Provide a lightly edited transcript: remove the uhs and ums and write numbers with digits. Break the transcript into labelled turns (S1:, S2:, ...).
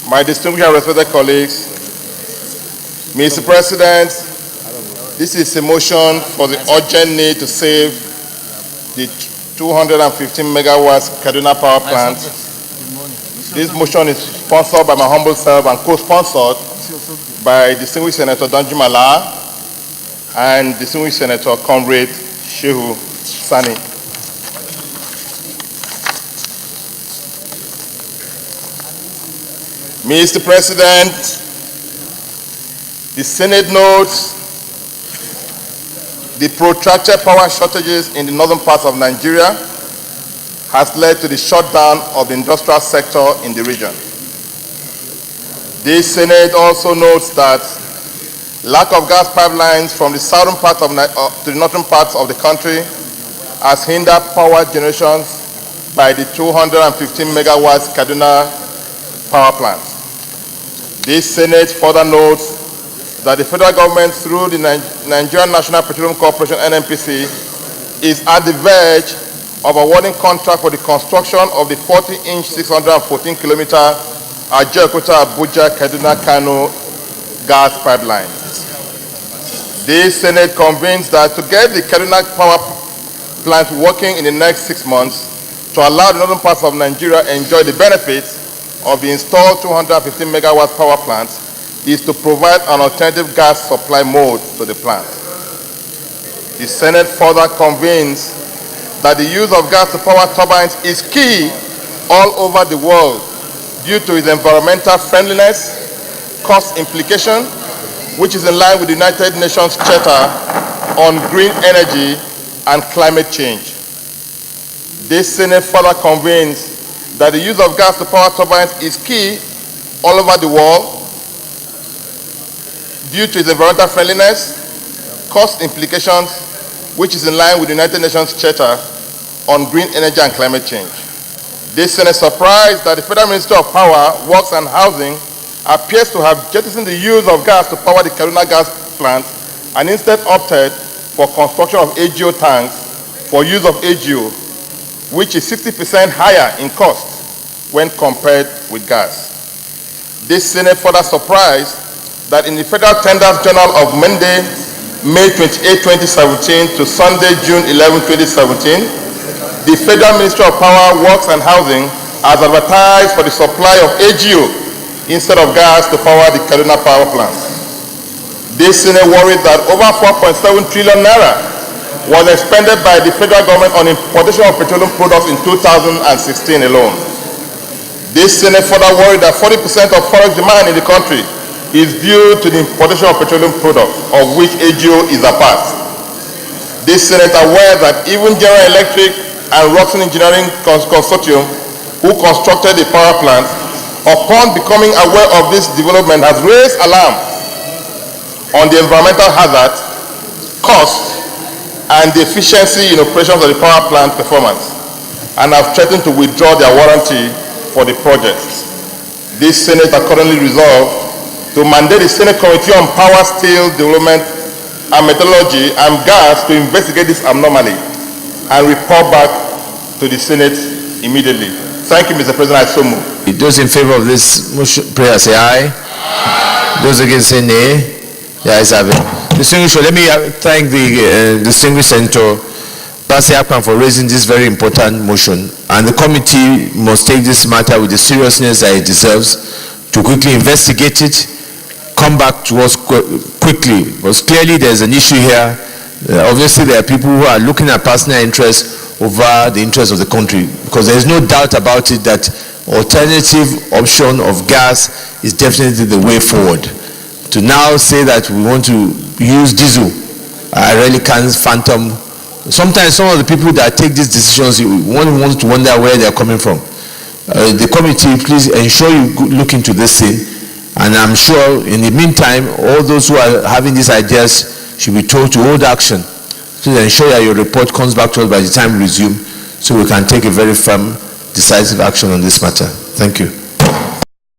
S1: My distinguished and respected colleagues, Mr. President, this is a motion for the urgent need to save the 215 megawatts Kaduna Power Plant. This motion is sponsored by my humble self and co-sponsored by distinguished Senator Danjumala and distinguished Senator Comrade Shehu Sani. Mr. President, the Senate notes the protracted power shortages in the northern parts of Nigeria has led to the shutdown of the industrial sector in the region. The Senate also notes that lack of gas pipelines from the southern part of to the northern parts of the country has hindered power generations by the 215 megawatts Kaduna Power Plant. This Senate further notes that the federal government, through the Nigerian National Petroleum Corporation (NNPC), is at the verge of awarding contract for the construction of the 40-inch, 614-kilometer Ajaokuta-Abuja-Kaduna-Kano gas pipeline. This Senate convenes that to get the Kaduna Power Plant working in the next 6 months, to allow the northern parts of Nigeria enjoy the benefits of the installed 215 megawatt power plant, is to provide an alternative gas supply mode to the plant. The Senate further convenes that the use of gas to power turbines is key all over the world due to its environmental friendliness, cost implication, which is in line with the United Nations Charter on Green Energy and Climate Change. This Senate further convenes that the use of gas to power turbines is key all over the world due to its environmental friendliness, cost implications, which is in line with the United Nations Charter on Green Energy and Climate Change. This Senate surprised that the Federal Ministry of Power, Works and Housing appears to have jettisoned the use of gas to power the Kaduna gas plant and instead opted for construction of AGO tanks for use of AGO, which is 60% higher in cost when compared with gas. This Senate further surprised that in the Federal Tenders Journal of Monday, May 28, 2017 to Sunday, June 11, 2017, the Federal Ministry of Power, Works and Housing has advertised for the supply of AGO instead of gas to power the Kaduna Power Plant. This Senate worried that over 4.7 trillion naira was expended by the federal government on importation of petroleum products in 2016 alone. This Senate further worried that 40% of forex demand in the country is due to the importation of petroleum products, of which AGO is a part. This Senate aware that even General Electric and Roxon Engineering Consortium, who constructed the power plant, upon becoming aware of this development, has raised alarm on the environmental hazard, cost, and the efficiency in operations of the power plant performance, and have threatened to withdraw their warranty for the project. This Senate accordingly resolved to mandate the Senate Committee on Power, Steel, Development, and Metallurgy and Gas to investigate this anomaly and report back to the Senate immediately. Thank you, Mr. President. I so move.
S2: Those in favor of this motion, prayer say aye. Those against say nay. The ayes have it. Distinguished, let me thank the distinguished Senator Bassey Akpan for raising this very important motion, and the committee must take this matter with the seriousness that it deserves to quickly investigate it, come back to us quickly, because clearly there's an issue here. Obviously there are people who are looking at personal interests over the interests of the country, because there is no doubt about it that alternative option of gas is definitely the way forward. To now say that we want to use diesel, I really can't fathom. Sometimes some of the people that take these decisions, one wants to wonder where they're coming from. The committee, please ensure you look into this thing, and I'm sure in the meantime, all those who are having these ideas should be told to hold action. Please ensure that your report comes back to us by the time we resume, so we can take a very firm, decisive action on this matter. Thank you.